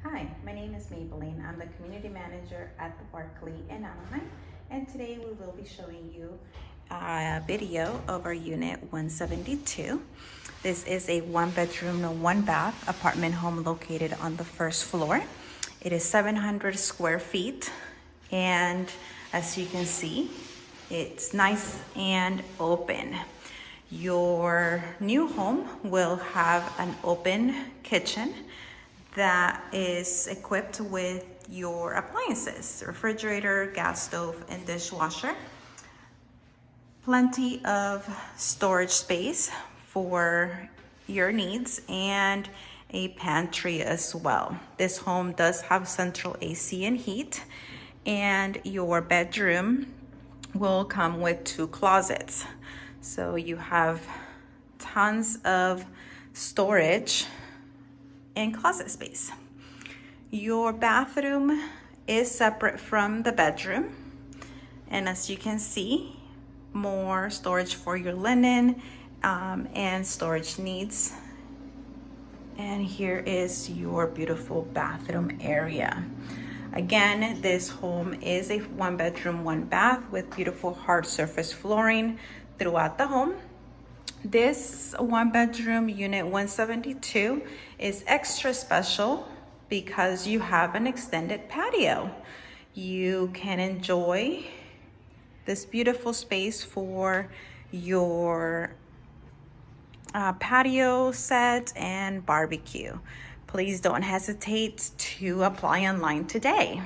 Hi, my name is Maybelline. I'm the community manager at the Barkley in Anaheim, and today we will be showing you a video of our unit 172. This is a one bedroom, one bath apartment home located on the first floor. It is 700 square feet, and as you can see, it's nice and open. Your new home will have an open kitchen that is equipped with your appliances, refrigerator, gas stove, and dishwasher. Plenty of storage space for your needs and a pantry as well. This home does have central AC and heat, and your bedroom will come with 2 closets. So you have tons of storage and closet space. Your bathroom is separate from the bedroom, and as you can see, more storage for your linen and storage needs. And here is your beautiful bathroom area. Again, this home is a 1 bedroom, 1 bath with beautiful hard surface flooring throughout the home. This 1 bedroom unit 172 is extra special because you have an extended patio. You can enjoy this beautiful space for your patio set and barbecue. Please don't hesitate to apply online today.